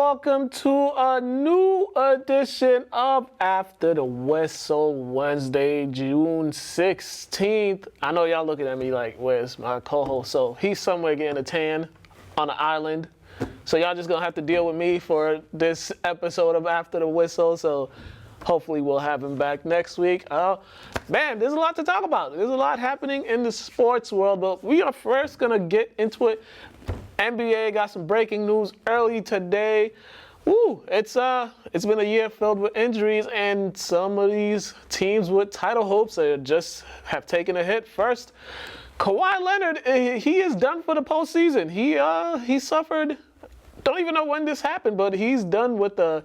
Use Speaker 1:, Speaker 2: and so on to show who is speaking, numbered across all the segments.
Speaker 1: welcome to a new edition of After the Whistle, Wednesday, June 16th. I know y'all looking at me like, where's my co-host? So he's somewhere getting a tan on an island. So y'all just gonna have to deal with me for this episode of After the Whistle. So hopefully we'll have him back next week. Man, there's a lot to talk about. There's a lot happening in the sports world, but we are first gonna get into it. NBA got some breaking news early today. It's been a year filled with injuries, and some of these teams with title hopes just have taken a hit. First, Kawhi Leonard, he is done for the postseason. He suffered. Don't even know when this happened, but he's done with the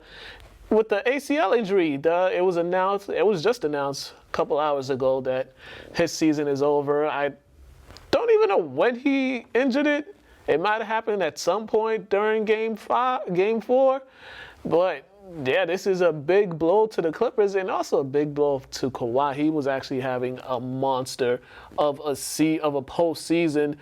Speaker 1: ACL injury. It was just announced a couple hours ago that his season is over. I don't even know when he injured it. It might have happened at some point during Game 4, but yeah, this is a big blow to the Clippers and also a big blow to Kawhi. He was actually having a monster of a postseason,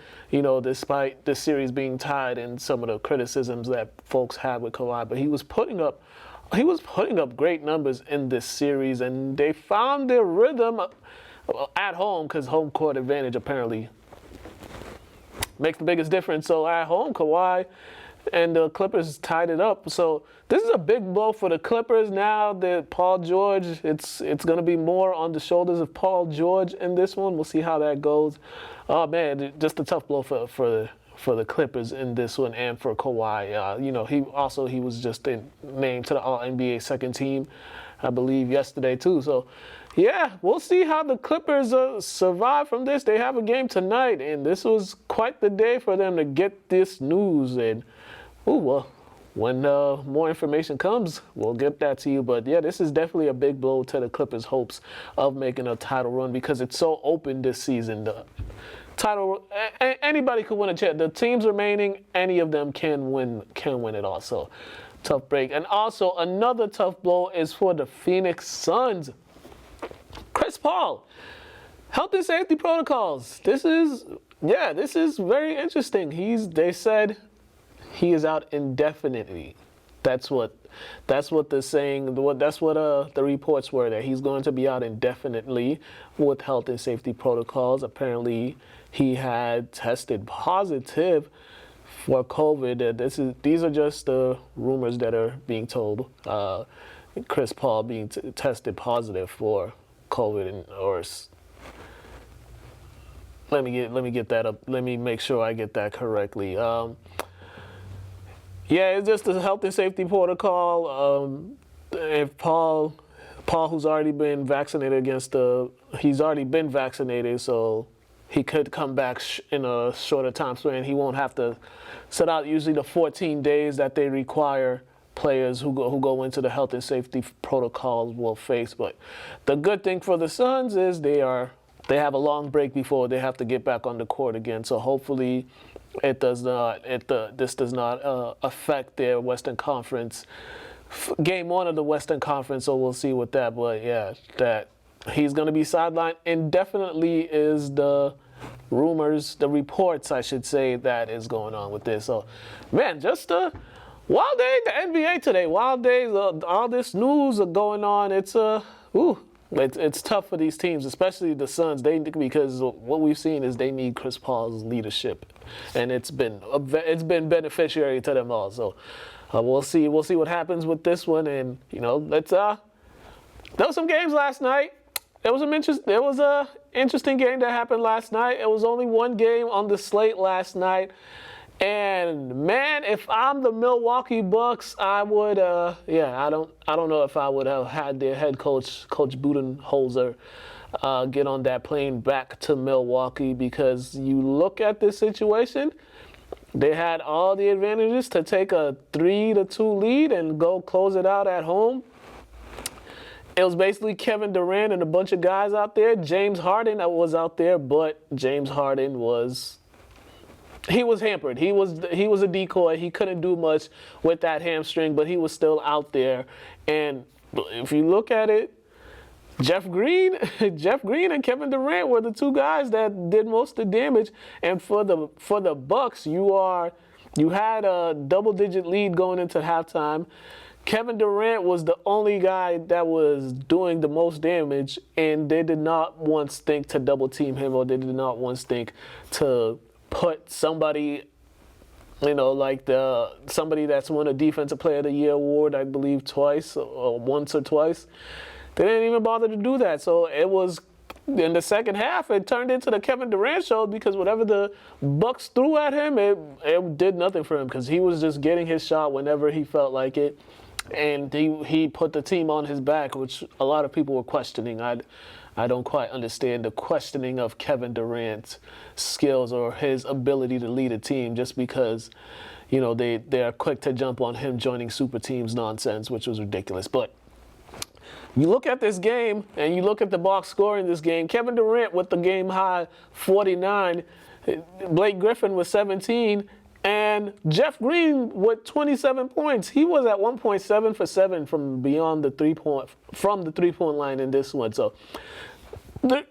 Speaker 1: despite the series being tied and some of the criticisms that folks had with Kawhi. But he was putting up great numbers in this series, and they found their rhythm at home because home court advantage apparently makes the biggest difference. So at home, Kawhi and the Clippers tied it up. So this is a big blow for the Clippers. Now that Paul George, it's going to be more on the shoulders of Paul George in this one. We'll see how that goes. Oh man, just a tough blow for the Clippers in this one, and for Kawhi. He was just named to the All-NBA second team, I believe, yesterday too. So yeah, we'll see how the Clippers survive from this. They have a game tonight, and this was quite the day for them to get this news. And when more information comes, we'll get that to you. But yeah, this is definitely a big blow to the Clippers' hopes of making a title run, because it's so open this season. The title, anybody could win a chance. The teams remaining, any of them can win it all. So tough break. And also another tough blow is for the Phoenix Suns. Chris Paul, health and safety protocols. This is very interesting. They said he is out indefinitely. That's what they're saying. That's what the reports were, that he's going to be out indefinitely with health and safety protocols. Apparently, he had tested positive for COVID. These are just the rumors that are being told. Chris Paul being tested positive for COVID, let me get that up. Let me make sure I get that correctly. It's just a health and safety protocol. If Paul, who's already been vaccinated he's already been vaccinated, so he could come back in a shorter time span. He won't have to sit out usually the 14 days that they require players who go into the health and safety protocols will face. But the good thing for the Suns is they have a long break before they have to get back on the court again. So hopefully this does not affect their Western Conference game 1 of the Western Conference. So we'll see with that. But yeah, that he's going to be sidelined indefinitely is the rumors, the reports, I should say, that is going on with this. So man, just wild day, the NBA today. Wild days. All this news are going on. It's tough for these teams, especially the Suns. Because what we've seen is they need Chris Paul's leadership, and it's been beneficiary to them all. So we'll see what happens with this one. And let's. There was some games last night. There was a interesting game that happened last night. It was only one game on the slate last night. And man, if I'm the Milwaukee Bucks, I would, I don't know if I would have had their head coach, Coach Budenholzer, get on that plane back to Milwaukee, because you look at this situation, they had all the advantages to take a 3-2 lead and go close it out at home. It was basically Kevin Durant and a bunch of guys out there. James Harden was out there, but James Harden was hampered. He was a decoy. He couldn't do much with that hamstring, but he was still out there. And if you look at it, Jeff Green and Kevin Durant were the two guys that did most of the damage. And for the Bucks, you are You had a double-digit lead going into halftime. Kevin Durant was the only guy that was doing the most damage, and they did not once think to double-team him, or they did not once think to put somebody, like somebody that's won a Defensive Player of the Year award, I believe twice, or once or twice. They didn't even bother to do that. So it was, in the second half, it turned into the Kevin Durant show, because whatever the Bucks threw at him, it did nothing for him, because he was just getting his shot whenever he felt like it. And he put the team on his back, which a lot of people were questioning. I don't quite understand the questioning of Kevin Durant's skills or his ability to lead a team, just because, they are quick to jump on him joining super teams nonsense, which was ridiculous. But you look at this game, and you look at the box score in this game. Kevin Durant with the game high 49, Blake Griffin with 17, and Jeff Green with 27 points. He was at 1 point 7 for 7 from beyond the three-point line in this one. So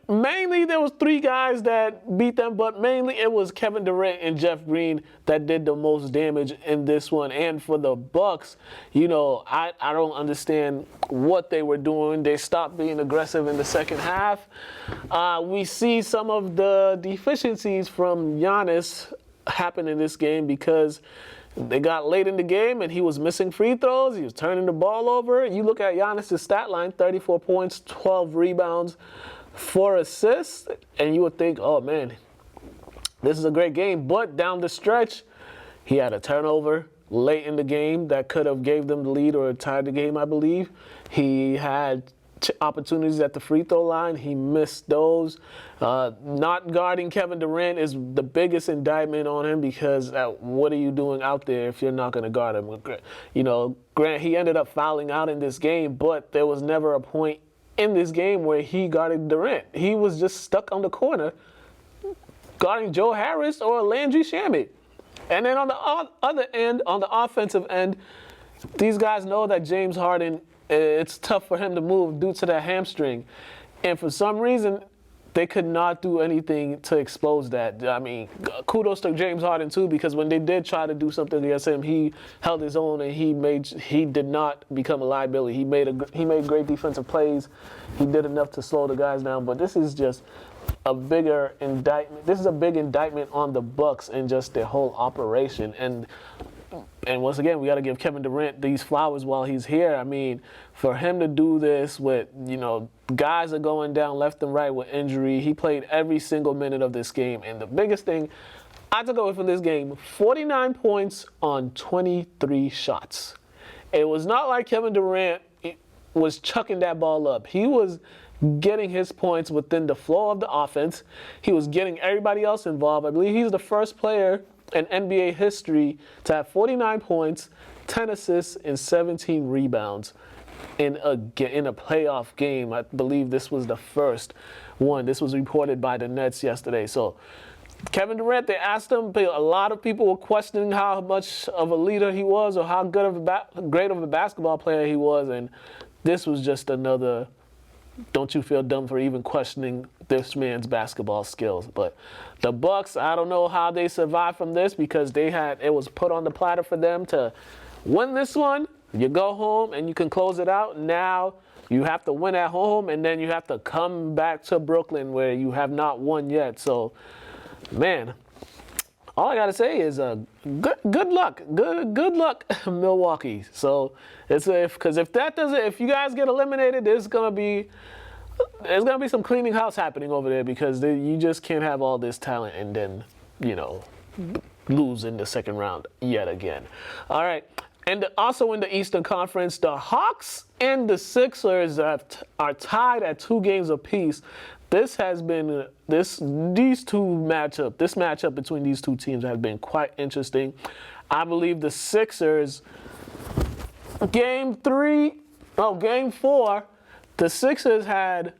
Speaker 1: mainly there was three guys that beat them, but mainly it was Kevin Durant and Jeff Green that did the most damage in this one. And for the Bucks, I don't understand what they were doing. They stopped being aggressive in the second half. We see some of the deficiencies from Giannis happen in this game, because they got late in the game and he was missing free throws. He was turning the ball over. You look at Giannis' stat line, 34 points, 12 rebounds, 4 assists, and you would think, oh man, this is a great game. But down the stretch, he had a turnover late in the game that could have gave them the lead or tied the game, I believe. He had opportunities at the free throw line. He missed those. Not guarding Kevin Durant is the biggest indictment on him, because what are you doing out there if you're not going to guard him? Grant, he ended up fouling out in this game, but there was never a point in this game where he guarded Durant. He was just stuck on the corner guarding Joe Harris or Landry Shamet. And then on the other end, on the offensive end, these guys know that James Harden, it's tough for him to move due to that hamstring. And for some reason, they could not do anything to expose that. I mean, kudos to James Harden too, because when they did try to do something against him, he held his own, and he did not become a liability. He made great defensive plays. He did enough to slow the guys down. But this is just a bigger indictment. This is a big indictment on the Bucks and just their whole operation. And once again, we got to give Kevin Durant these flowers while he's here. I mean, for him to do this with, guys are going down left and right with injury. He played every single minute of this game. And the biggest thing I took away from this game, 49 points on 23 shots. It was not like Kevin Durant was chucking that ball up. He was getting his points within the flow of the offense. He was getting everybody else involved. I believe he's the first player in NBA history to have 49 points, 10 assists, and 17 rebounds in a playoff game. I believe this was the first one. This was reported by the Nets yesterday. So Kevin Durant, they asked him, a lot of people were questioning how much of a leader he was, or how great of a basketball player he was, and this was just another don't you feel dumb for even questioning this man's basketball skills. But the Bucks, I don't know how they survived from this, because it was put on the platter for them to win this one. You go home and you can close it out. Now you have to win at home, and then you have to come back to Brooklyn where you have not won yet. So, man, all I gotta say is good luck, good luck, Milwaukee. So if you guys get eliminated, there's gonna be some cleaning house happening over there, because you just can't have all this talent and then lose in the second round yet again. All right, and also in the Eastern Conference, the Hawks and the Sixers are tied at 2 games apiece. This matchup between these two teams has been quite interesting. I believe the Sixers, game 4, the Sixers had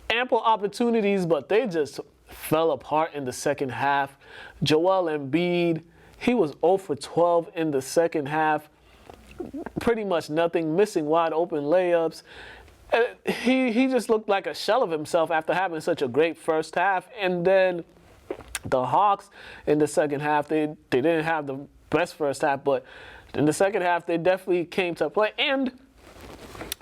Speaker 1: ample opportunities, but they just fell apart in the second half. Joel Embiid, he was 0 for 12 in the second half. Pretty much nothing, missing wide open layups. He just looked like a shell of himself after having such a great first half. And then the Hawks in the second half, they didn't have best first half, but in the second half, they definitely came to play. And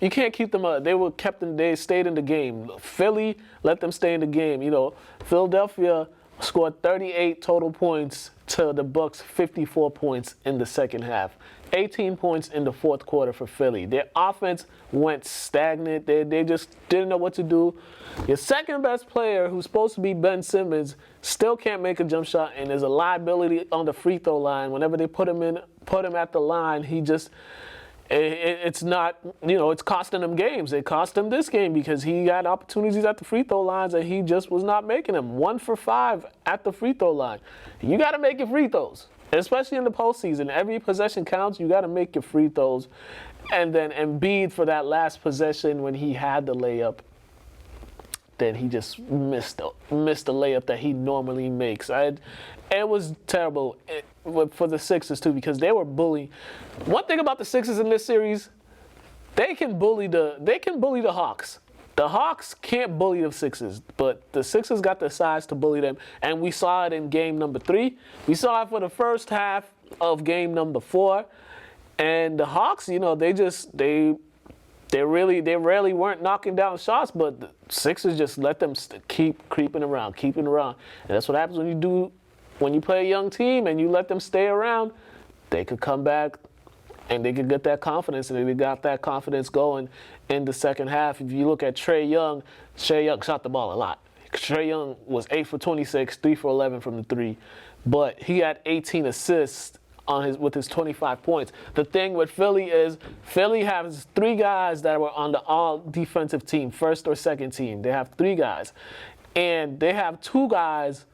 Speaker 1: you can't keep them up. They stayed in the game. Philly let them stay in the game. You know, Philadelphia scored 38 total points to the Bucks 54 points in the second half. 18 points in the fourth quarter for Philly. Their offense went stagnant. They just didn't know what to do. Your second best player, who's supposed to be Ben Simmons, still can't make a jump shot, and there's a liability on the free throw line. Whenever they put him at the line, he just it's not, you know, it's costing them games. It cost him this game because he got opportunities at the free throw lines and he just was not making them. 1 for 5 at the free throw line. You got to make your free throws, especially in the postseason. Every possession counts. You got to make your free throws. And then Embiid for that last possession when he had the layup, then he just missed the layup that he normally makes. It was terrible for the Sixers too because they were bullying. One thing about the Sixers in this series, they can bully the Hawks. The Hawks can't bully the Sixers, but the Sixers got the size to bully them, and we saw it in game number 3. We saw it for the first half of game number 4, and the Hawks, you know, they rarely weren't knocking down shots, but the Sixers just let them keep creeping around. And that's what happens when you play a young team and you let them stay around. They could come back and they could get that confidence, and they got that confidence going in the second half. If you look at Trae Young shot the ball a lot. Trae Young was 8 for 26, 3 for 11 from the 3, but he had 18 assists with his 25 points. The thing with Philly is Philly has 3 guys that were on the all-defensive team, first or second team. They have 3 guys. And they have 2 guys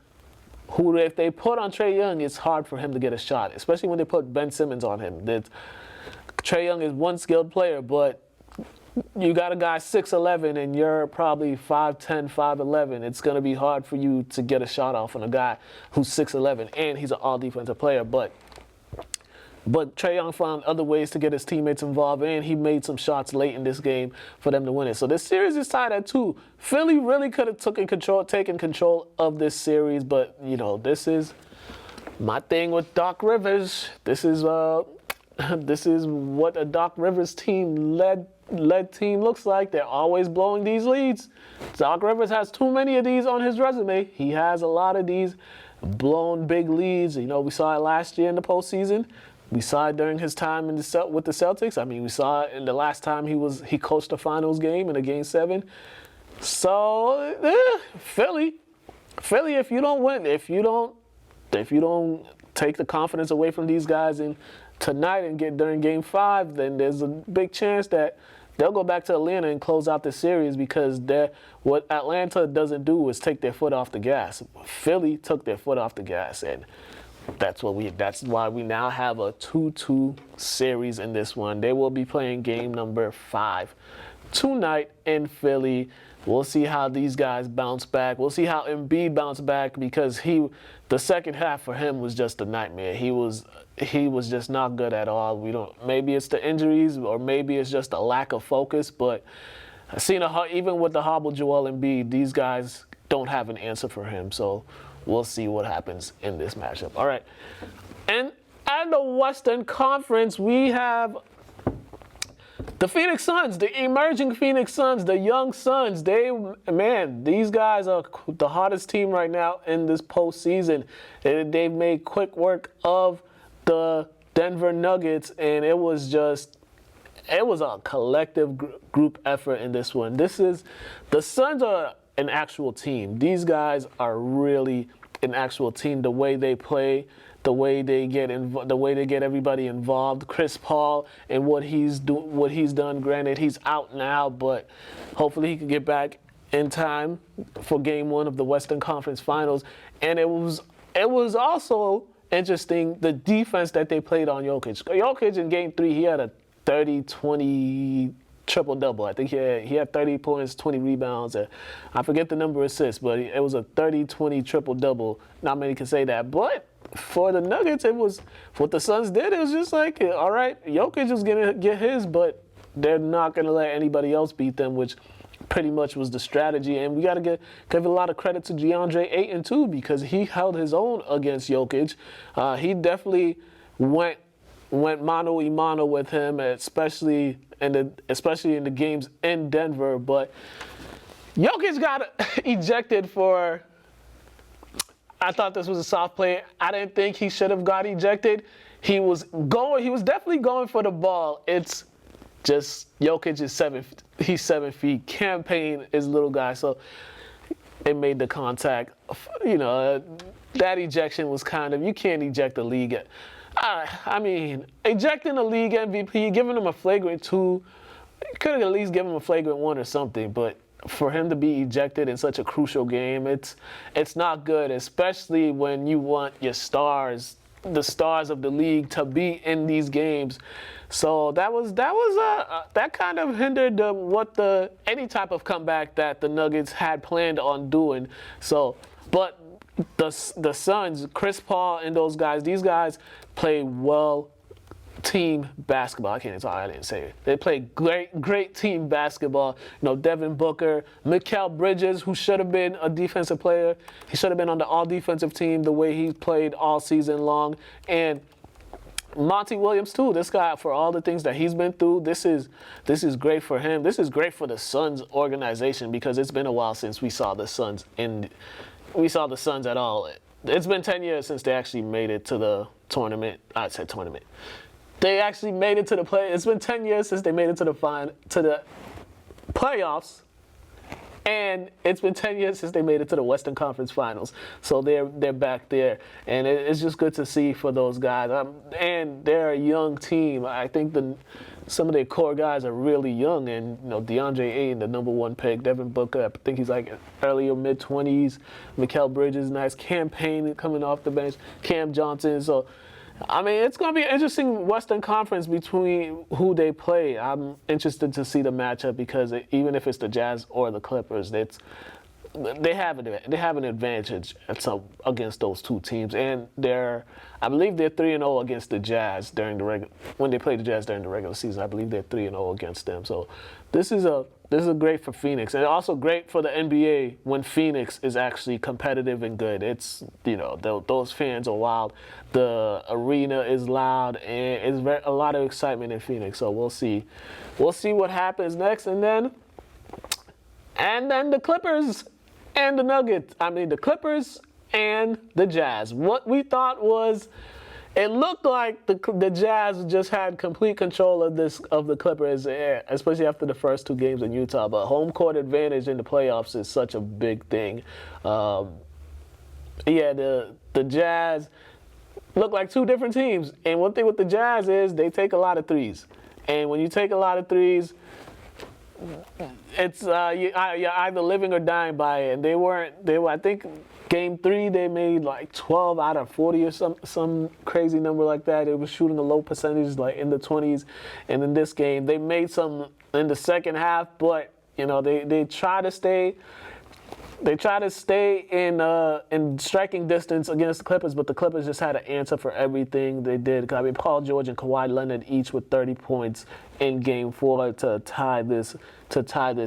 Speaker 1: who, if they put on Trae Young, it's hard for him to get a shot, especially when they put Ben Simmons on him. Trae Young is one skilled player, but you got a guy 6'11", and you're probably 5'10", 5'11". It's going to be hard for you to get a shot off on a guy who's 6'11", and he's an all-defensive player. But Trae Young found other ways to get his teammates involved, and he made some shots late in this game for them to win it. So this series is tied at 2. Philly really could have taken control of this series, but, you know, this is my thing with Doc Rivers. This is what a Doc Rivers led team looks like. They're always blowing these leads. Doc Rivers has too many of these on his resume. He has a lot of these blown big leads. You know, we saw it last year in the postseason. We saw it during his time with the Celtics. I mean, we saw it in the last time he coached a finals game in a Game 7. So, Philly, if you don't win, if you don't take the confidence away from these guys tonight and get during Game 5, then there's a big chance that they'll go back to Atlanta and close out the series, because what Atlanta doesn't do is take their foot off the gas. Philly took their foot off the gas, and that's why we now have a 2-2 series in this one. They will be playing game number 5 tonight in Philly. We'll see how these guys bounce back. We'll see how Embiid bounced back, because the second half for him was just a nightmare. He was just not good at all. Maybe it's the injuries, or maybe it's just a lack of focus, but I've seen even with the hobble Joel Embiid, these guys don't have an answer for him. So we'll see what happens in this matchup. All right. And at the Western Conference, we have the Phoenix Suns, the emerging Phoenix Suns, the young Suns. These guys are the hottest team right now in this postseason. They've made quick work of the Denver Nuggets, and it was a collective group effort in this one. The Suns are an actual team. These guys are really an actual team. The way they play, the way they get everybody involved. Chris Paul and what he's done. Granted, he's out now, but hopefully he can get back in time for Game 1 of the Western Conference Finals. And it was also interesting, the defense that they played on Jokic. Jokic in Game 3, he had a 30-20 triple-double. I think he had 30 points, 20 rebounds. I forget the number of assists, but it was a 30-20 triple-double. Not many can say that. But for the Nuggets, what the Suns did, it was just like, all right, Jokic is going to get his, but they're not going to let anybody else beat them, which pretty much was the strategy. And we got to give a lot of credit to DeAndre Ayton, too, because he held his own against Jokic. He definitely went mano a mano with him, especially in the games in Denver. But Jokic got ejected for. I thought this was a soft play. I didn't think he should have got ejected. He was definitely going for the ball. It's just Jokic is he's 7 feet. Cam Payne is a little guy, so it made the contact. That ejection was kind of, you can't eject the league. I mean, ejecting the league MVP, giving him a flagrant 2, could have at least given him a flagrant 1 or something, but for him to be ejected in such a crucial game, it's not good, especially when you want your stars, the stars of the league, to be in these games. So that kind of hindered any type of comeback that the Nuggets had planned on doing. So, but the Suns, Chris Paul and those guys, these guys play well team basketball. I didn't say it. They play great team basketball. Devin Booker, Mikal Bridges, who should have been a defensive player. He should have been on the all-defensive team the way he played all season long. And Monty Williams too. This guy, for all the things that he's been through, this is great for him. This is great for the Suns organization, because it's been a while since we saw the Suns at all. It's been 10 years since they actually made it to the tournament. I said tournament. They actually made it to the play. It's been 10 years since they made it to the playoffs, and it's been 10 years since they made it to the Western Conference Finals. So they're back there, and it's just good to see for those guys. And they're a young team. I think some of their core guys are really young, and DeAndre Ayton, the number 1 pick, Devin Booker, I think he's like early or mid-20s. Mikal Bridges, nice. Cam Payne coming off the bench. Cam Johnson. So, I mean, it's going to be an interesting Western Conference between who they play. I'm interested to see the matchup, because even if it's the Jazz or the Clippers, they have an advantage against those two teams, and I believe they're 3-0 against the Jazz when they play the Jazz during the regular season. I believe they're 3-0 against them. So this is great for Phoenix, and also great for the NBA when Phoenix is actually competitive and good. It's those fans are wild, the arena is loud, and it's a lot of excitement in Phoenix. So we'll see what happens next, and then the Clippers and the Nuggets. I mean, the Clippers and the Jazz. What we thought was, it looked like the Jazz just had complete control of the Clippers, especially after the first 2 games in Utah. But home court advantage in the playoffs is such a big thing. The Jazz look like 2 different teams. And one thing with the Jazz is they take a lot of threes. And when you take a lot of threes, it's you're either living or dying by it. And they were, I think, Game 3 they made like 12 out of 40 or some crazy number like that. It was shooting a low percentage, like in the 20s. And in this game, they made some in the second half, but they try to stay. They try to stay in striking distance against the Clippers, but the Clippers just had an answer for everything they did. I mean, Paul George and Kawhi Leonard each with 30 points in Game 4 to tie this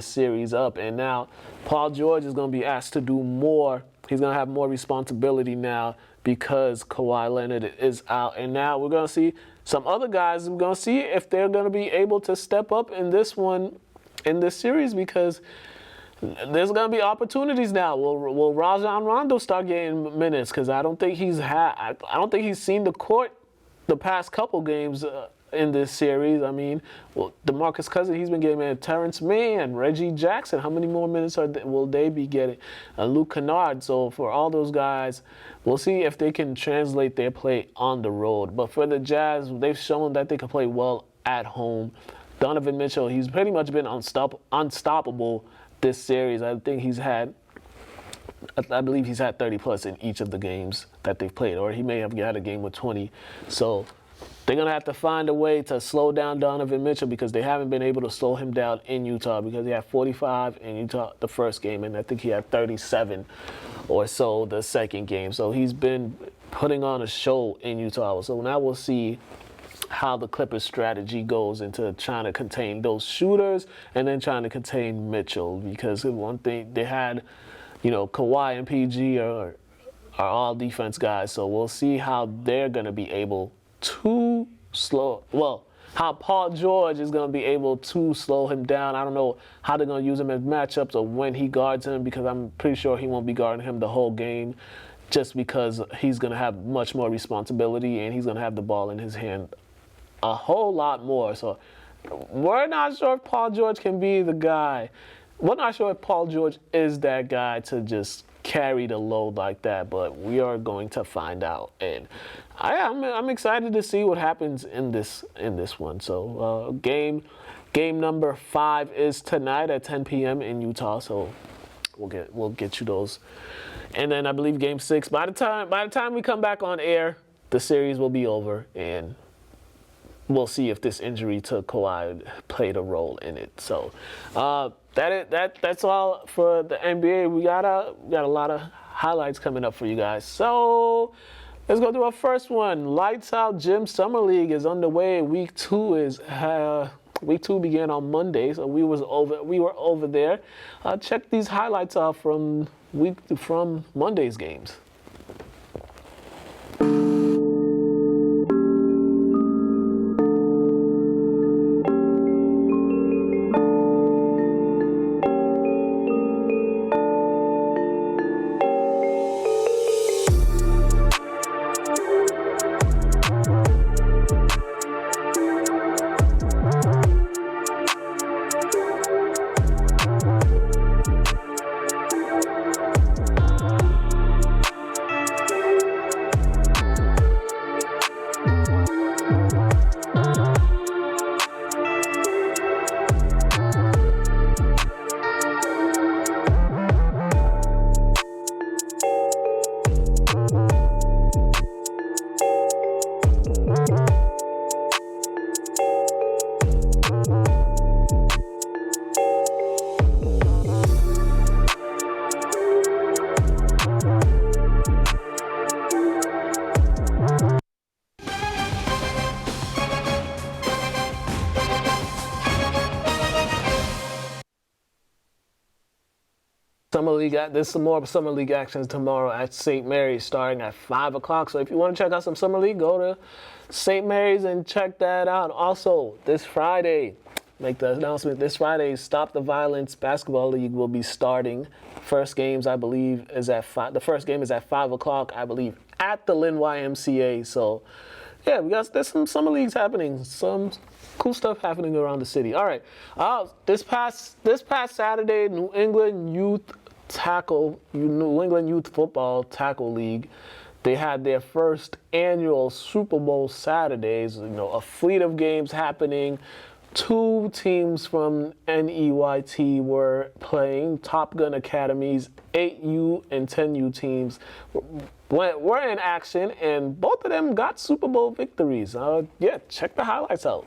Speaker 1: series up. And now Paul George is going to be asked to do more. He's going to have more responsibility now because Kawhi Leonard is out. And now we're going to see some other guys. We're going to see if they're going to be able to step up in this series, because there's going to be opportunities now. Will Rajon Rondo start getting minutes? Because I don't think he's seen the court the past couple games in this series. I mean, DeMarcus Cousins, he's been getting minutes. Terrence Mann, Reggie Jackson, how many more minutes will they be getting? Luke Kennard. So for all those guys, we'll see if they can translate their play on the road. But for the Jazz, they've shown that they can play well at home. Donovan Mitchell, he's pretty much been unstoppable this series. I believe he's had 30 plus in each of the games that they've played, or he may have had a game with 20. So they're going to have to find a way to slow down Donovan Mitchell, because they haven't been able to slow him down in Utah, because he had 45 in Utah the first game, and I think he had 37 or so the second game. So he's been putting on a show in Utah. So now we'll see how the Clippers' strategy goes into trying to contain those shooters and then trying to contain Mitchell, because one thing they had, Kawhi and PG are all defense guys, so we'll see how they're going to be able to slow. Well, how Paul George is going to be able to slow him down. I don't know how they're going to use him in matchups or when he guards him, because I'm pretty sure he won't be guarding him the whole game, just because he's going to have much more responsibility and he's going to have the ball in his hand a whole lot more. So we're not sure if Paul George can be the guy. We're not sure if Paul George is that guy to just carry the load like that, but we are going to find out. And I'm excited to see what happens in this one. So game number 5 is tonight at 10 p.m. in Utah. So we'll get you those. And then I believe game 6. By the time we come back on air, the series will be over, and we'll see if this injury to Kawhi played a role in it. So that's all for the NBA. We got a lot of highlights coming up for you guys. So let's go through our first one. Lights Out Gym Summer League is underway. Week 2 began on Monday, so we were over there. Check these highlights out from Monday's games. Summer League, there's some more Summer League actions tomorrow at St. Mary's starting at 5 o'clock. So if you want to check out some Summer League, go to St. Mary's and check that out. Also, this Friday, make the announcement, this Friday, Stop the Violence Basketball League will be starting. First games, I believe, is at 5. The first game is at 5 o'clock, I believe, at the Lynn YMCA. So, yeah, there's some Summer Leagues happening, some cool stuff happening around the city. All right, this past Saturday, New England Youth Football Tackle League, they had their first annual Super Bowl Saturdays. A fleet of games happening. 2 teams from NEYT were playing. Top Gun Academy's 8U and 10U teams were in action, and both of them got Super Bowl victories. Check the highlights out.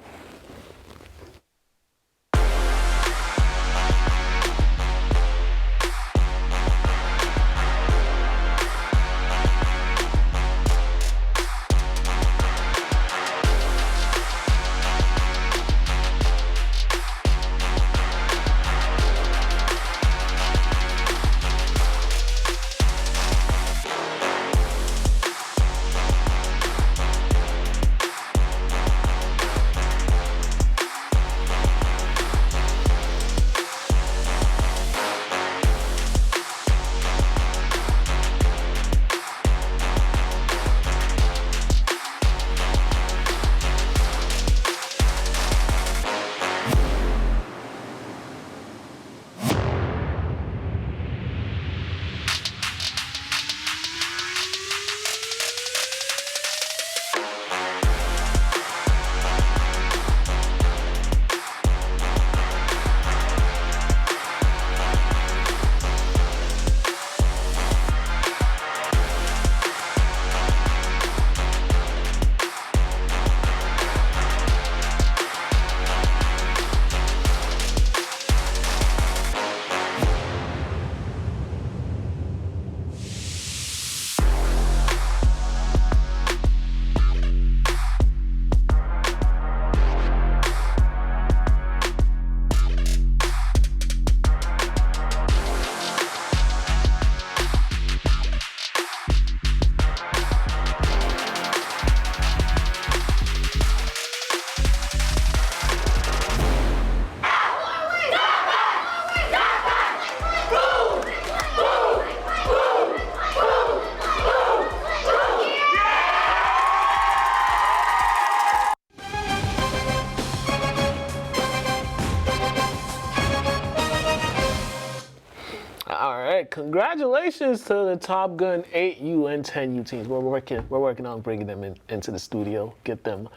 Speaker 1: congratulations to the Top Gun 8U and 10U teams. We're working on bringing them into the studio, get them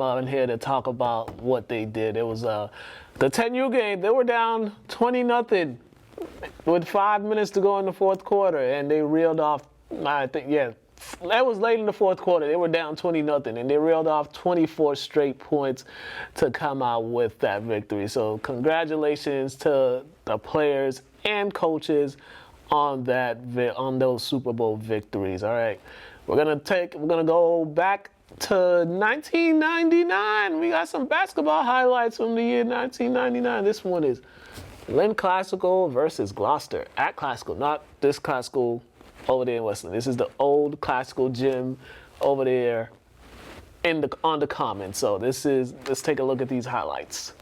Speaker 1: out in here to talk about what they did. It was the 10U game. They were down 20-0 with 5 minutes to go in the fourth quarter, and they reeled off. I think that was late in the fourth quarter. They were down 20-0, and they reeled off 24 straight points to come out with that victory. So congratulations to the players and coaches on those Super Bowl victories. All right, we're gonna go back to 1999. We got some basketball highlights from the year 1999. This one is Lynn Classical versus Gloucester at Classical, not this Classical over there in Westland. This is the old Classical gym over there on the Common. So let's take a look at these highlights.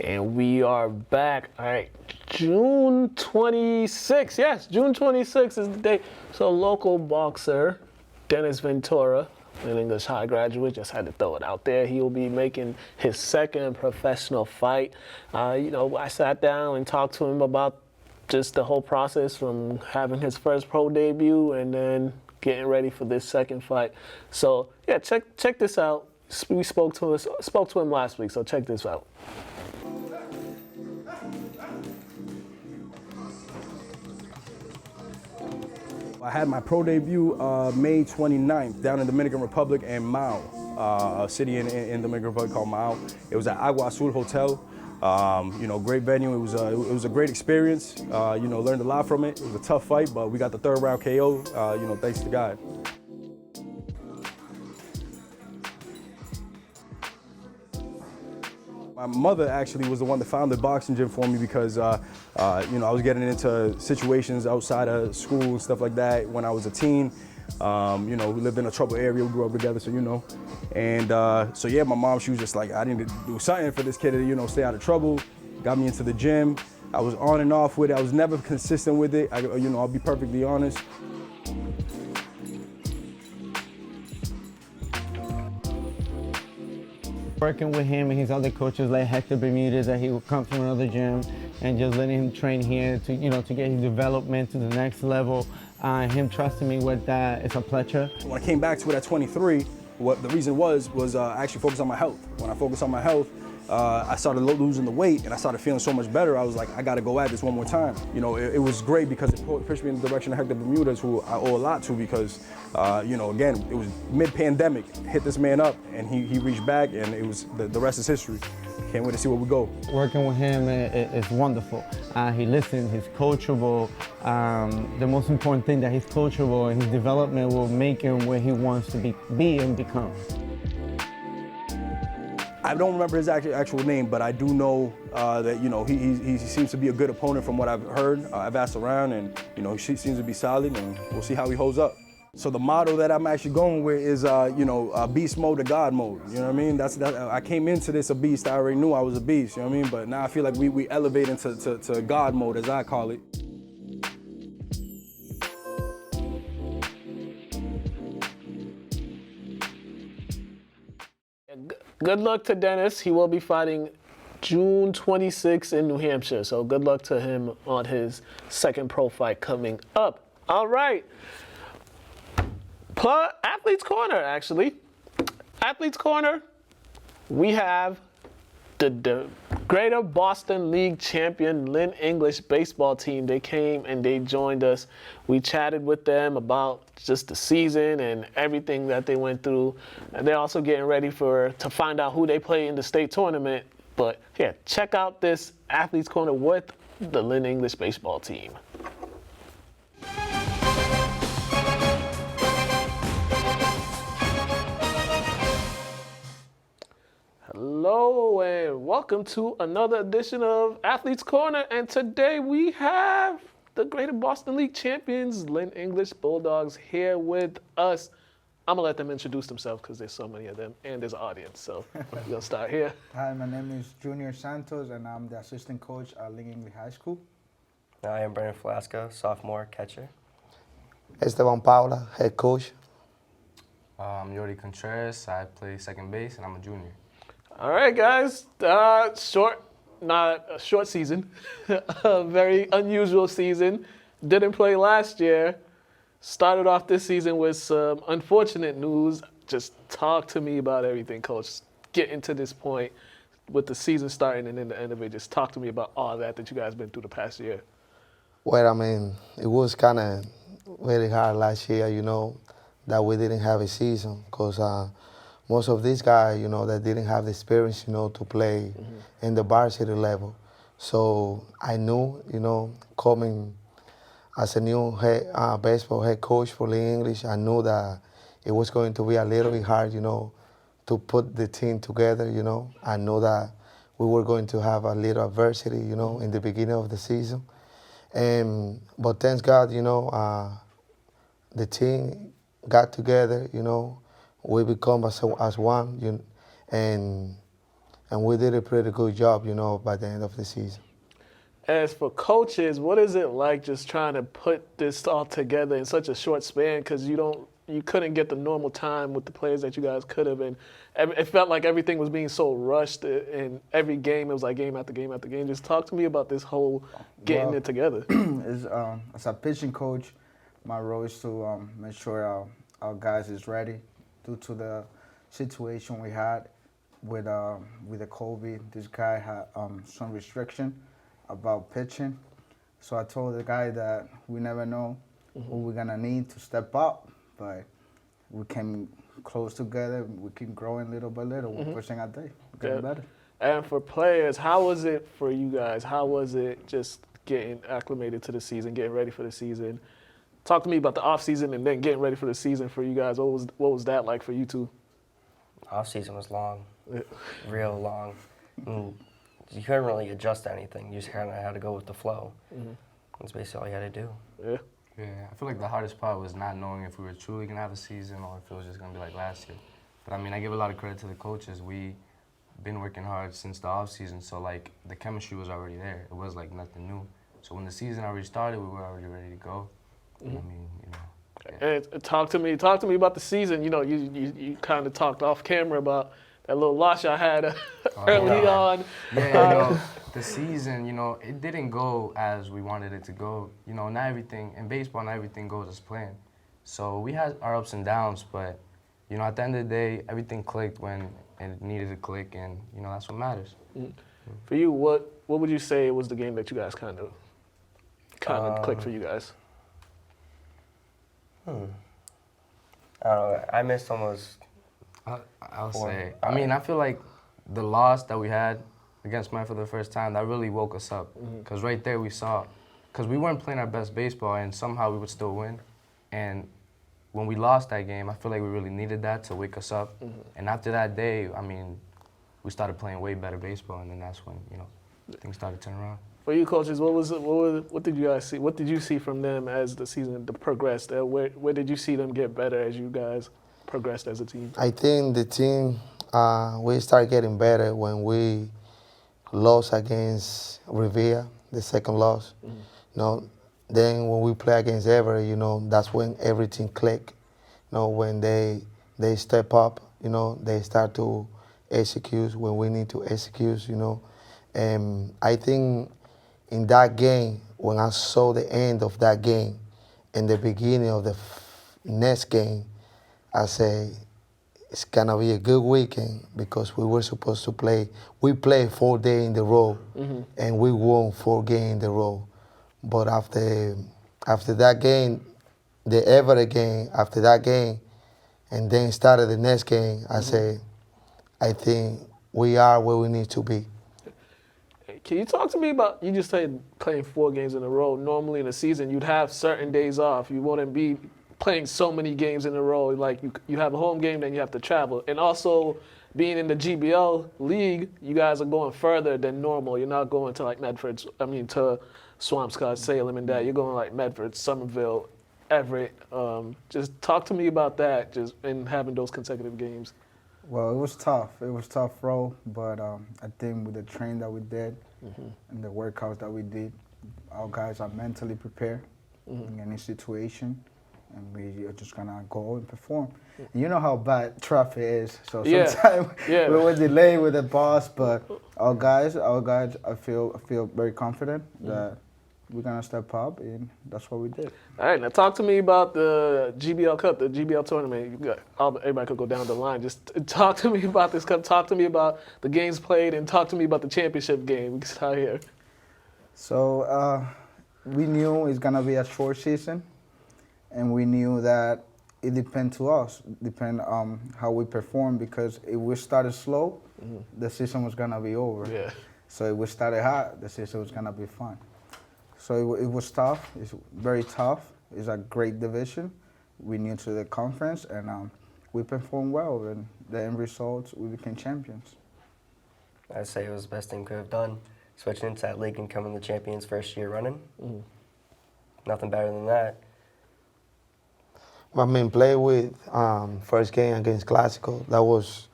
Speaker 1: And we are back. All right, June 26th. Yes, June 26th is the day. So local boxer Dennis Ventura, an English high graduate, just had to throw it out there. He will be making his second professional fight. I sat down and talked to him about just the whole process from having his first pro debut and then getting ready for this second fight. So yeah, check this out. We spoke to him last week, so check this out.
Speaker 2: I had my pro debut May 29th down in Dominican Republic in Mao, a city in Dominican Republic called Mao. It was at Agua Azul Hotel. Great venue. It was a great experience. Learned a lot from it. It was a tough fight, but we got the third round KO. Thanks to God. My mother actually was the one that found the boxing gym for me because, I was getting into situations outside of school and stuff like that when I was a teen. We lived in a troubled area, we grew up together, my mom, she was just like, I need to do something for this kid to, stay out of trouble. Got me into the gym. I was on and off with it. I was never consistent with it. I'll be perfectly honest.
Speaker 3: Working with him and his other coaches like Hector Bermudez, that he would come from another gym and just letting him train here to get his development to the next level. Him trusting me with that, it's a pleasure.
Speaker 2: When I came back to it at 23, what the reason was actually focus on my health. When I focused on my health, I started losing the weight and I started feeling so much better. I was like, I got to go at this one more time. It was great because it pushed me in the direction of Hector Bermudez, who I owe a lot to because, again, it was mid-pandemic. Hit this man up and he reached back and it was the rest is history. Can't wait to see where we go.
Speaker 3: Working with him is wonderful. He listens, he's coachable. The most important thing that he's coachable and his development will make him where he wants to be and become.
Speaker 2: I don't remember his actual name, but I do know that he seems to be a good opponent from what I've heard. I've asked around, and he seems to be solid, and we'll see how he holds up. So the motto that I'm actually going with is, beast mode to God mode. You know what I mean? I came into this a beast. I already knew I was a beast. You know what I mean? But now I feel like we elevate into to God mode, as I call it.
Speaker 1: Good luck to Dennis. He will be fighting June 26th in New Hampshire. So good luck to him on his second pro fight coming up. All right. Athletes Corner, actually. Athletes Corner, we have the Greater Boston League champion Lynn English baseball team. They came and they joined us. We chatted with them about just the season and everything that they went through. And they're also getting ready to find out who they play in the state tournament. But yeah, check out this Athletes Corner with the Lynn English baseball team. Hello and welcome to another edition of Athletes Corner, and today we have the Greater Boston League champions, Lynn English Bulldogs, here with us. I'm gonna let them introduce themselves because there's so many of them and there's an audience, so we'll start here.
Speaker 4: Hi, my name is Junior Santos and I'm the assistant coach at Lynn English High School.
Speaker 5: I am Brandon Flasco, sophomore catcher.
Speaker 6: Esteban Paula, head coach.
Speaker 7: Yordi Contreras, I play second base and I'm a junior.
Speaker 1: All right, guys. Not a short season. A very unusual season. Didn't play last year. Started off this season with some unfortunate news. Just talk to me about everything, Coach. Getting to this point with the season starting and then the end of it. Just talk to me about all that you guys been through the past year.
Speaker 6: Well, I mean, it was kind of very hard last year, that we didn't have a season because most of these guys, that didn't have the experience, to play in the varsity level. So I knew, coming as a new baseball head coach for Lynn English, I knew that it was going to be a little bit hard, to put the team together, I know that we were going to have a little adversity, in the beginning of the season. But thanks God, the team got together, we become as one, and we did a pretty good job, by the end of the season.
Speaker 1: As for coaches, what is it like just trying to put this all together in such a short span? Because you couldn't get the normal time with the players that you guys could have, and it felt like everything was being so rushed. In every game, it was like game after game after game. Just talk to me about this whole getting it together.
Speaker 4: As a pitching coach, my role is to make sure our guys is ready due to the situation we had with the COVID. This guy had some restriction about pitching. So I told the guy that we never know who we're gonna need to step up, but we came close together. We keep growing little by little. We're pushing our day, getting better.
Speaker 1: And for players, how was it for you guys? How was it just getting acclimated to the season, getting ready for the season? Talk to me about the off season and then getting ready for the season for you guys. What was that like for you two?
Speaker 5: Off season was long, real long. You couldn't really adjust to anything. You just kind of had to go with the flow. That's basically all you had to do.
Speaker 7: Yeah, I feel like the hardest part was not knowing if we were truly going to have a season or if it was just going to be like last year. But I mean, I give a lot of credit to the coaches. We've been working hard since the off season, so like the chemistry was already there. It was like nothing new. So when the season already started, we were already ready to go. I mean, Yeah.
Speaker 1: And talk to me about the season. You kind of talked off camera about that little loss I had early on.
Speaker 7: Yeah, the season, it didn't go as we wanted it to go. Not everything, in baseball, not everything goes as planned. So we had our ups and downs, but, at the end of the day, everything clicked when it needed to click, and, that's what matters.
Speaker 1: For you, what would you say was the game that you guys kind of clicked for you guys?
Speaker 5: I don't know. I missed almost.
Speaker 7: I'll say. I feel like the loss that we had against Mike for the first time, that really woke us up. Because right there we saw, because we weren't playing our best baseball and somehow we would still win. And when we lost that game, I feel like we really needed that to wake us up. And after that day, we started playing way better baseball, and then that's when, things started turning around.
Speaker 1: For you coaches, what did you guys see? What did you see from them as the season progressed? Where did you see them get better as you guys progressed as a team?
Speaker 6: I think the team, we start getting better when we lost against Revere, the second loss.
Speaker 1: Mm-hmm.
Speaker 6: You know, then when we play against Everett, you know, that's when everything click. You know, when they step up, you know, they start to execute when we need to execute, you know. And I think in that game, when I saw the end of that game and the beginning of the next game, I say it's gonna be a good weekend because we were supposed to play. We played 4 days in a row, and we won 4 games in a row. But after that game, the Everett game, after that game, and then started the next game, I say, I think we are where we need to be.
Speaker 1: Can you talk to me about, you just said playing 4 games in a row. Normally in a season, you'd have certain days off. You wouldn't be playing so many games in a row. Like you have a home game, then you have to travel. And also being in the GBL league, you guys are going further than normal. You're not going to like Medford, to Swampscott, Salem and that. You're going like Medford, Somerville, Everett. Just talk to me about that, just in having those consecutive games.
Speaker 4: Well, it was tough. It was tough role, but I think with the training that we did and the workouts that we did, our guys are mentally prepared in any situation, and we are just gonna go and perform. And you know how bad traffic is, so sometimes we were delayed with the bus, but our guys, I feel very confident that we're gonna step up, and that's what we did.
Speaker 1: All right, now talk to me about the GBL Cup, the GBL tournament. Everybody could go down the line. Just talk to me about this cup. Talk to me about the games played, and talk to me about the championship game. We can start here.
Speaker 4: So we knew it's gonna be a short season, and we knew that it depends to us, depend on how we perform, because if we started slow, the season was gonna be over.
Speaker 1: Yeah.
Speaker 4: So if we started hot, the season was gonna be fun. So it was tough. It's very tough. It's a great division. We're new to the conference, and we performed well. And the end results, we became champions.
Speaker 5: I'd say it was the best thing we could have done. Switching into that league and becoming the champions first year running. Nothing better than that.
Speaker 6: I mean, play with first game against Clásico. That was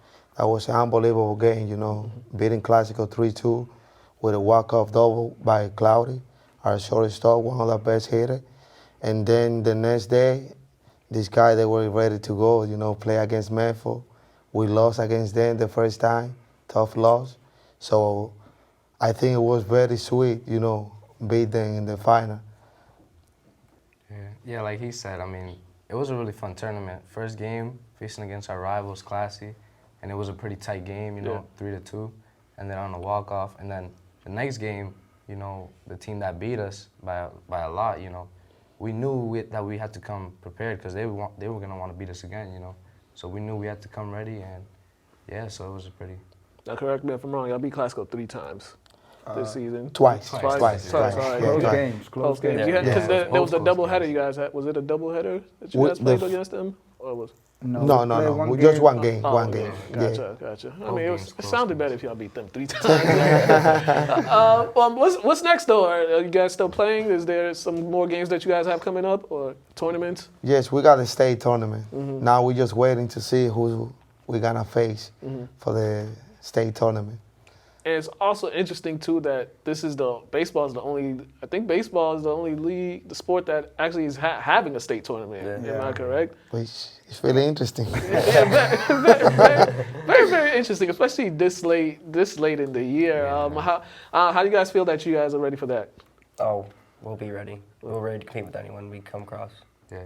Speaker 6: an unbelievable game, you know, beating Clásico 3-2 with a walk-off double by Cloudy, our shortstop, one of the best hitters. And then the next day, these guys, they were ready to go, you know, play against Medford. We lost against them the first time, tough loss. So I think it was very sweet, you know, beat them in the final.
Speaker 7: Yeah, like he said, I mean, it was a really fun tournament. First game, facing against our rivals, Classy, and it was a pretty tight game, you know, 3-2, and then on a walk-off. And then the next game, you know, the team that beat us by a lot, you know, we knew that we had to come prepared because they were going to want to beat us again, you know. So we knew we had to come ready, and yeah, so it was a pretty...
Speaker 1: Now correct me if I'm wrong, y'all beat Clásico 3 times this season.
Speaker 6: Twice.
Speaker 1: All right. Close games. Because there was a doubleheader you guys had. Was it a doubleheader that you guys played against them? Or was
Speaker 6: No. Just one game. One game.
Speaker 1: Gotcha. I mean, it sounded better if y'all beat them 3 times. What's next, though? Are you guys still playing? Is there some more games that you guys have coming up or tournaments?
Speaker 6: Yes, we got a state tournament. Now we're just waiting to see who we're going to face for the state tournament.
Speaker 1: And it's also interesting, too, that baseball is the only league, the sport that actually is having a state tournament. Am I correct?
Speaker 6: Which is really interesting.
Speaker 1: Very interesting, especially this late in the year. How do you guys feel that you guys are ready for that?
Speaker 5: Oh, we'll be ready. We're ready to compete with anyone we come across.
Speaker 7: Yeah,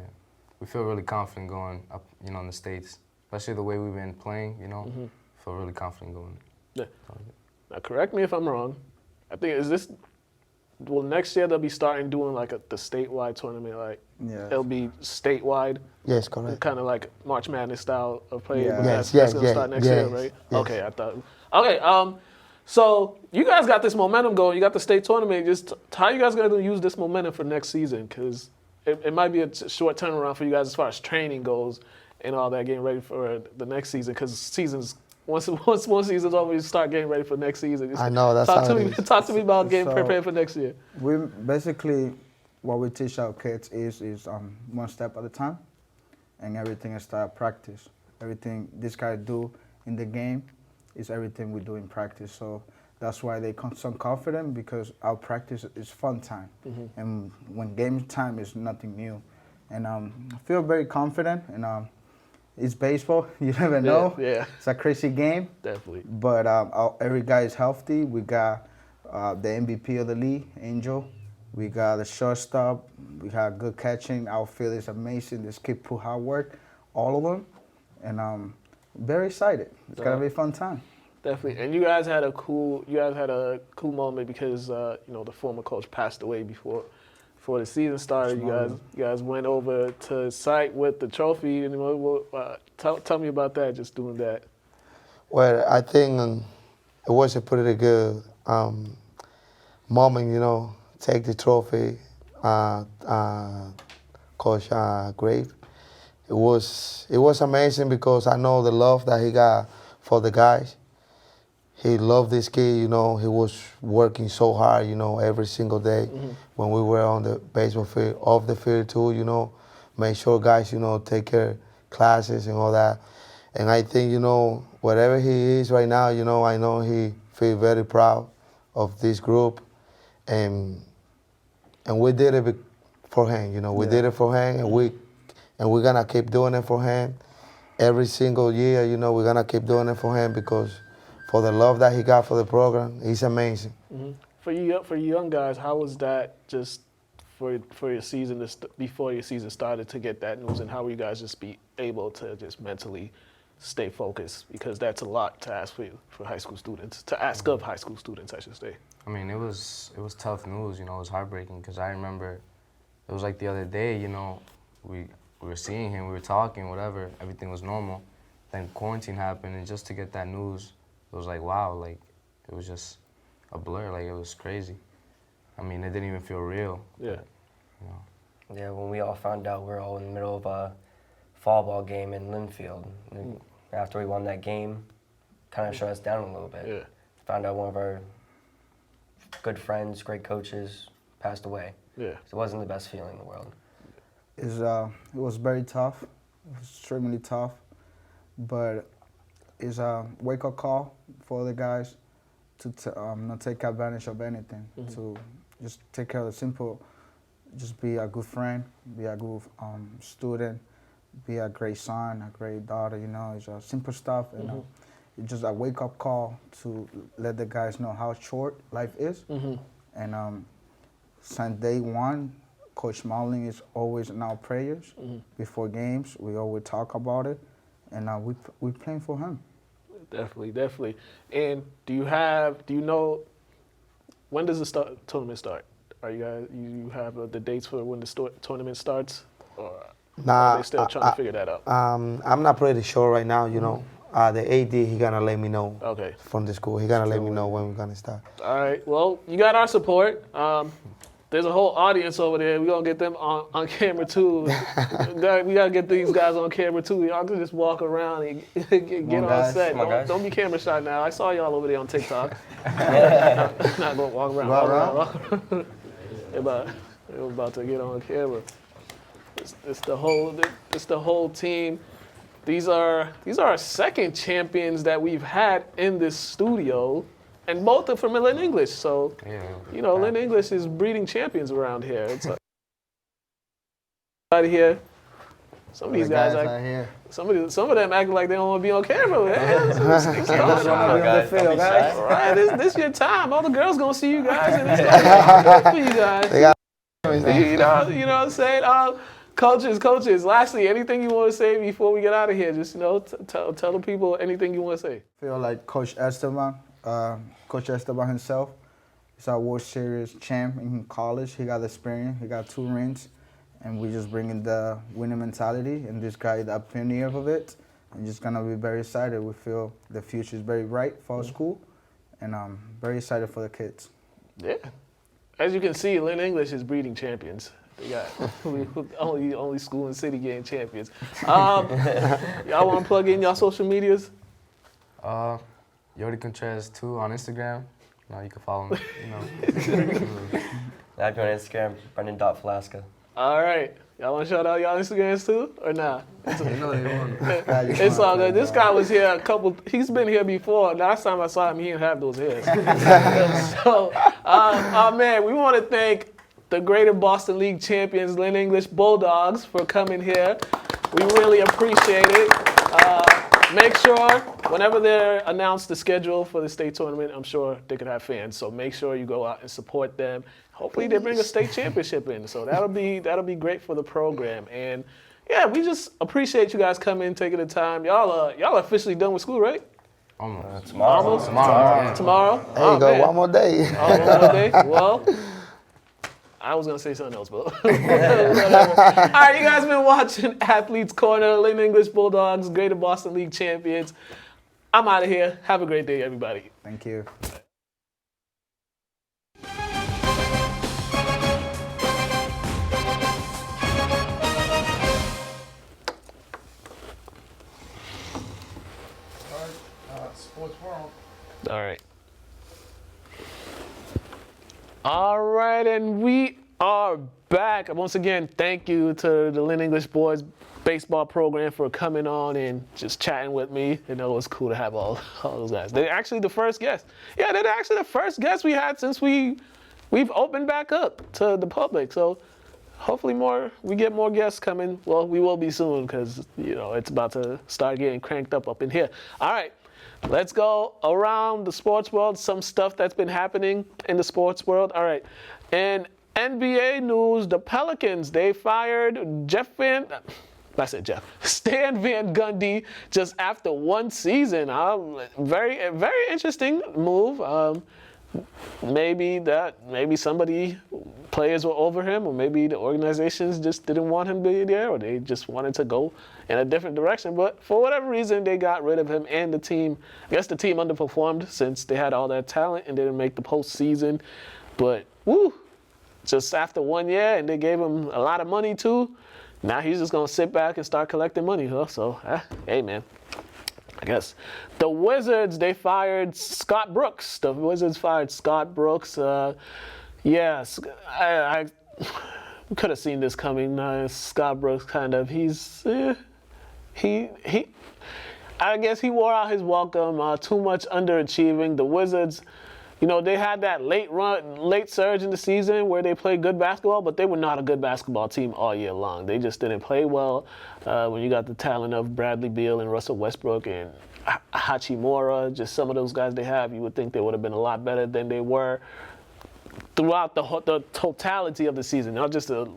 Speaker 7: we feel really confident going up, you know, in the States, especially the way we've been playing, you know. Feel really confident going.
Speaker 1: Yeah. Now, correct me if I'm wrong. I think next year they'll be starting doing like the statewide tournament. Like it'll be statewide.
Speaker 6: Yes, correct.
Speaker 1: Kind of like March Madness style of play.
Speaker 4: Yeah.
Speaker 1: That's going to start next year, right?
Speaker 6: Yes.
Speaker 1: Okay, I thought. Okay, so you guys got this momentum going. You got the state tournament. Just how you guys going to use this momentum for next season? Because it might be a short turnaround for you guys as far as training goes and all that, getting ready for the next season. Because season's Once one season's over, you start getting ready for next season. Just
Speaker 6: I know, that's
Speaker 1: talk
Speaker 6: how
Speaker 1: to
Speaker 6: it
Speaker 1: me.
Speaker 6: is.
Speaker 1: Talk to me about getting
Speaker 4: So-
Speaker 1: prepared for next year.
Speaker 4: We basically, what we teach our kids is one step at a time, and everything is start practice. Everything this guy do in the game is everything we do in practice. So that's why they come so confident, because our practice is fun time, and when game time is nothing new. And I feel very confident. And it's baseball. You never know.
Speaker 1: Yeah.
Speaker 4: It's a crazy game.
Speaker 1: Definitely.
Speaker 4: But every guy is healthy. We got the MVP of the league, Angel. We got the shortstop. We have good catching. Our field is amazing. This kid put hard work, all of them, and I'm very excited. It's gonna be a fun time.
Speaker 1: Definitely. And you guys had a cool moment because the former coach passed away before the season started. You guys went over to site with the trophy, and tell me about that. Just doing that.
Speaker 6: Well, I think it was a pretty good moment, take the trophy, Coach Grave. It was amazing because I know the love that he got for the guys. He loved this kid, he was working so hard, every single day when we were on the baseball field, off the field too, make sure guys, take care classes and all that. And I think, wherever he is right now, I know he feels very proud of this group. And we did it for him, we did it for him, and we're gonna keep doing it for him. Every single year, we're gonna keep doing it for him because for the love that he got for the program, he's amazing.
Speaker 1: For you young guys, how was that just for your season before your season started to get that news, and how were you guys just be able to just mentally stay focused, because that's a lot to ask for high school students, to ask of high school students, I should say.
Speaker 7: I mean, it was tough news, it was heartbreaking because I remember it was like the other day, we were seeing him, we were talking, whatever, everything was normal. Then quarantine happened, and just to get that news, it was like, wow, like, it was just a blur, like, it was crazy. I mean, it didn't even feel real.
Speaker 1: Yeah.
Speaker 7: But,
Speaker 5: Yeah, when we all found out, we were all in the middle of a fall ball game in Linfield. And after we won that game, kind of shut us down a little bit.
Speaker 1: Yeah.
Speaker 5: Found out one of our good friends, great coaches, passed away.
Speaker 1: Yeah.
Speaker 5: So it wasn't the best feeling in the world.
Speaker 4: It was very tough. It was extremely tough, but it's a wake-up call for the guys to not take advantage of anything, to just take care of the simple, just be a good friend, be a good student, be a great son, a great daughter, it's simple stuff. And it's just a wake-up call to let the guys know how short life is. And since day one, Coach Marlin is always in our prayers before games. We always talk about it, and we playing for him.
Speaker 1: Definitely. And do you know, when does the tournament start? Are you have the dates for when the tournament starts? Or are they still trying to figure that out?
Speaker 6: I'm not pretty sure right now, the AD, he gonna let me know.
Speaker 1: Okay.
Speaker 6: From the school, he gonna let me know when we're gonna start.
Speaker 1: All right. Well, you got our support. There's a whole audience over there. We're going to get them on camera, too. We got to get these guys on camera, too. Y'all can just walk around and get on set. Don't be camera shy now. I saw y'all over there on TikTok. Not going to walk around. Walk around. They're about to get on camera. It's the whole team. These are our second champions that we've had in this studio. And both are from Lynn English, so Lynn English is breeding champions around here. It's out here. Some of these guys
Speaker 4: out here.
Speaker 1: some of them acting like they don't want to be on camera, man. Right, this your time. All the girls gonna see you guys, and it's gonna be good for you guys. You know what I'm saying? Coaches. Lastly, anything you want to say before we get out of here? Just tell the people anything you want to say.
Speaker 4: I feel like Coach Esteban himself is our World Series champ in college. He got experience. He got 2 rings, and we just bringing the winning mentality. And this guy, the pioneer of it, and just gonna be very excited. We feel the future is very bright for our school, and I'm very excited for the kids.
Speaker 1: Yeah, as you can see, Lynn English is breeding champions. They got only school in the city getting champions. Y'all want to plug in y'all social medias?
Speaker 7: Yodi Contreras 2 on Instagram. You can follow me.
Speaker 5: I'd go on Instagram, Brendan.Flaska.
Speaker 1: All right. Y'all want to shout out y'all Instagrams too, or nah?
Speaker 4: It's
Speaker 1: all good. This guy was here he's been here before. Last time I saw him, he didn't have those hairs. So, man, we want to thank the Greater Boston League champions, Lynn English Bulldogs, for coming here. We really appreciate it. Make sure, whenever they announce the schedule for the state tournament, I'm sure they could have fans. So make sure you go out and support them. Hopefully they bring a state championship in. So that'll be great for the program. And yeah, we just appreciate you guys coming, taking the time. Y'all officially done with school, right?
Speaker 7: Almost.
Speaker 1: Tomorrow?
Speaker 6: There you go,
Speaker 1: man.
Speaker 6: one more day.
Speaker 1: One more day? Well, I was going to say something else, but whatever. All right, you guys been watching Athletes Corner, Lynn English Bulldogs, Greater Boston League champions. I'm out of here. Have a great day, everybody.
Speaker 4: Thank you.
Speaker 2: Sports World.
Speaker 1: All right. All right, and we are back. Once again, thank you to the Lynn English boys baseball program for coming on and just chatting with me. You know, it was cool to have all those guys. They're actually the first guests. Yeah, they're actually the first guests we had since we've opened back up to the public. So hopefully we get more guests coming. Well, we will be soon because, it's about to start getting cranked up in here. All right. Let's go around the sports world, some stuff that's been happening in the sports world. All right. In NBA news, the Pelicans, they fired Stan Van Gundy just after one season. Very interesting move. Maybe players were over him, or maybe the organizations just didn't want him to be there, or they just wanted to go in a different direction. But for whatever reason, they got rid of him, and the team underperformed since they had all that talent and didn't make the postseason. But just after 1 year, and they gave him a lot of money too. Now he's just gonna sit back and start collecting money, huh? So, hey man. I guess. The Wizards, they fired Scott Brooks. The Wizards fired Scott Brooks. Yes, I could have seen this coming. Scott Brooks I guess he wore out his welcome. Too much underachieving. The Wizards, they had that late surge in the season where they played good basketball, but they were not a good basketball team all year long. They just didn't play well. When you got the talent of Bradley Beal and Russell Westbrook and Hachimura, just some of those guys they have, you would think they would have been a lot better than they were throughout the totality of the season, not just the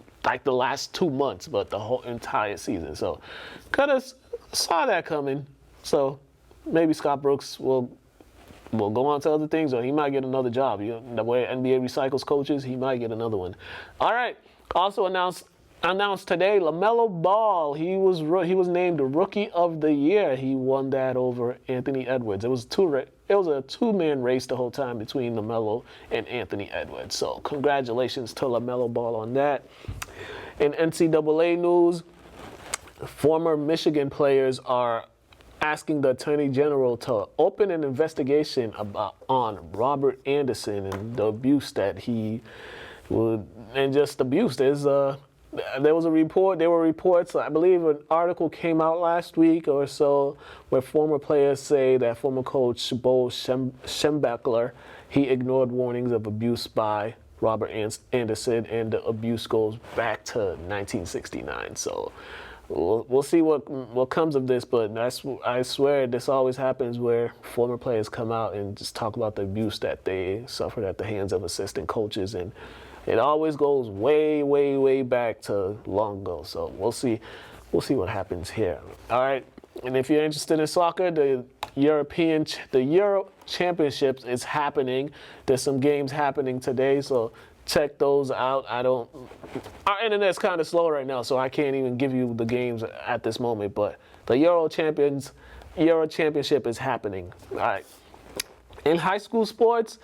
Speaker 1: last 2 months, but the whole entire season. So kind of saw that coming. So maybe Scott Brooks will go on to other things, or he might get another job. The way NBA recycles coaches, he might get another one. All right. Also announced today, LaMelo Ball. He was named the Rookie of the Year. He won that over Anthony Edwards. It was a two-man race the whole time between LaMelo and Anthony Edwards. So congratulations to LaMelo Ball on that. In NCAA news, former Michigan players are asking the Attorney General to open an investigation on Robert Anderson and the abuse that he would, and just abuse. There were reports, I believe an article came out last week or so, where former players say that former coach Bo Schembechler, he ignored warnings of abuse by Robert Anderson, and the abuse goes back to 1969. So we'll see what comes of this, but I swear this always happens where former players come out and just talk about the abuse that they suffered at the hands of assistant coaches, and it always goes way, way, way back to long ago. So we'll see what happens here. All right, and if you're interested in soccer, the Euro Championships is happening. There's some games happening today, so check those out. Our internet's kind of slow right now, so I can't even give you the games at this moment, but the Euro Championship is happening. All right. In high school sports,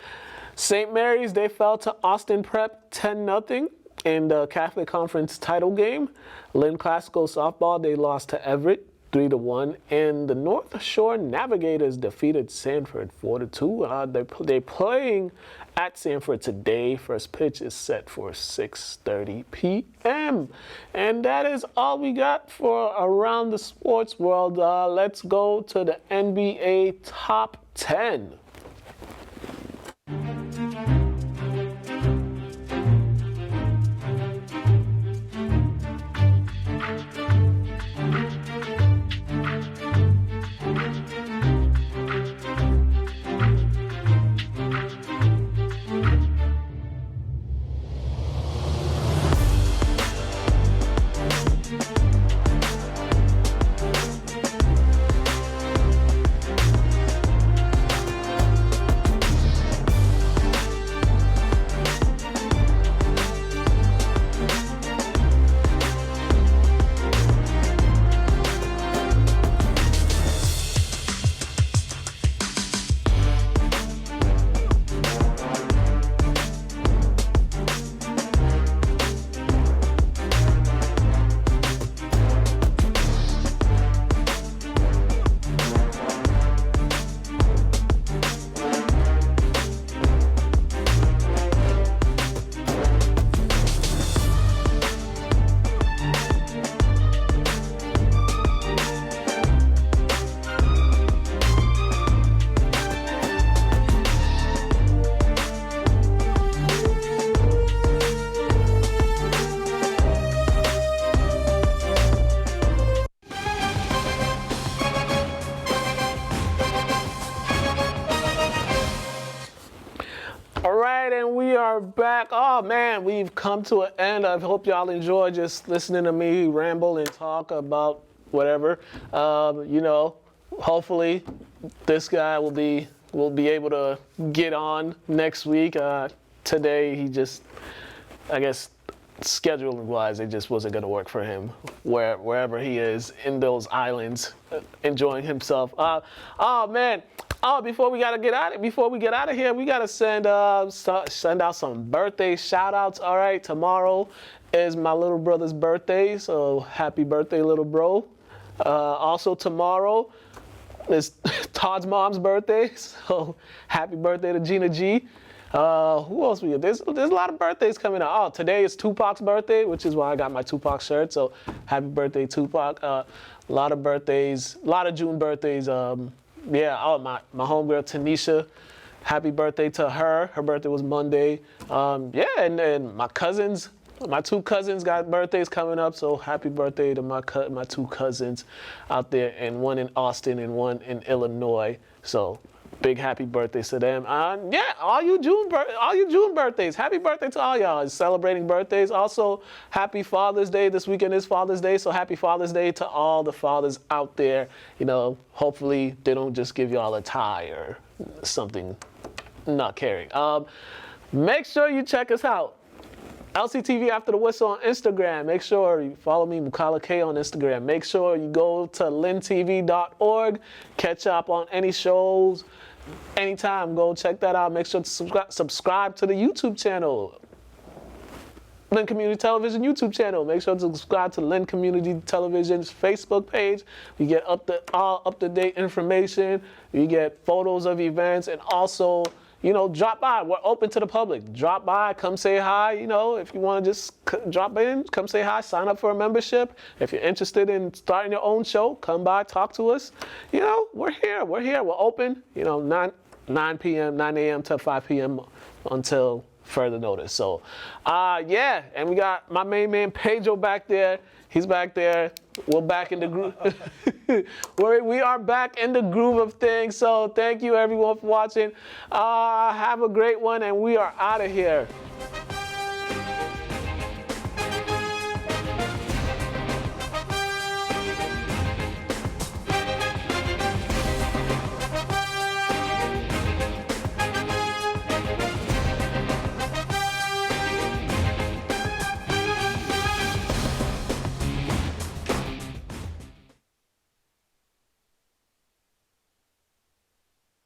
Speaker 1: St. Mary's, they fell to Austin Prep 10-0 in the Catholic Conference title game. Lynn Classical softball, they lost to Everett 3-1. And the North Shore Navigators defeated Sanford 4-2. They're playing at Sanford today. First pitch is set for 6:30 p.m. And that is all we got for Around the Sports World. Let's go to the NBA Top 10. All right, and we are back. Oh man, we've come to an end. I hope y'all enjoy just listening to me ramble and talk about whatever. Hopefully this guy will be able to get on next week. Today he just, I guess, scheduling wise, it just wasn't going to work for him wherever he is in those islands, enjoying himself. Before we get out of here, we gotta send out some birthday shout outs. All right, tomorrow is my little brother's birthday, so happy birthday, little bro. Also tomorrow is Todd's mom's birthday, so happy birthday to Gina G. Who else we got? There's a lot of birthdays coming out. Oh, today is Tupac's birthday, which is why I got my Tupac shirt. So happy birthday, Tupac. A lot of birthdays, a lot of June birthdays. My homegirl Tanisha, happy birthday to her. Her birthday was Monday. And then my two cousins got birthdays coming up. So happy birthday to my two cousins out there, and one in Austin and one in Illinois. So big happy birthdays to them. All you June birthdays. Happy birthday to all y'all celebrating birthdays. Also, happy Father's Day. This weekend is Father's Day, so happy Father's Day to all the fathers out there. Hopefully they don't just give y'all a tie or something not caring. Make sure you check us out. LCTV After the Whistle on Instagram. Make sure you follow me, Mukala K, on Instagram. Make sure you go to lyntv.org, catch up on any shows. Anytime, go check that out. Make sure to subscribe to the YouTube channel, Lynn Community Television YouTube channel. Make sure to subscribe to Lynn Community Television's Facebook page. You get all up-to-date information. You get photos of events, and also, drop by. We're open to the public. Drop by, come say hi. If you want to just drop in, come say hi, sign up for a membership. If you're interested in starting your own show, come by, talk to us. We're here. We're open, 9 a.m. to 5 p.m. until further notice. So, and we got my main man, Pedro, back there. He's back there. We're back in the groove. We are back in the groove of things. So thank you everyone for watching. Have a great one, and we are out of here.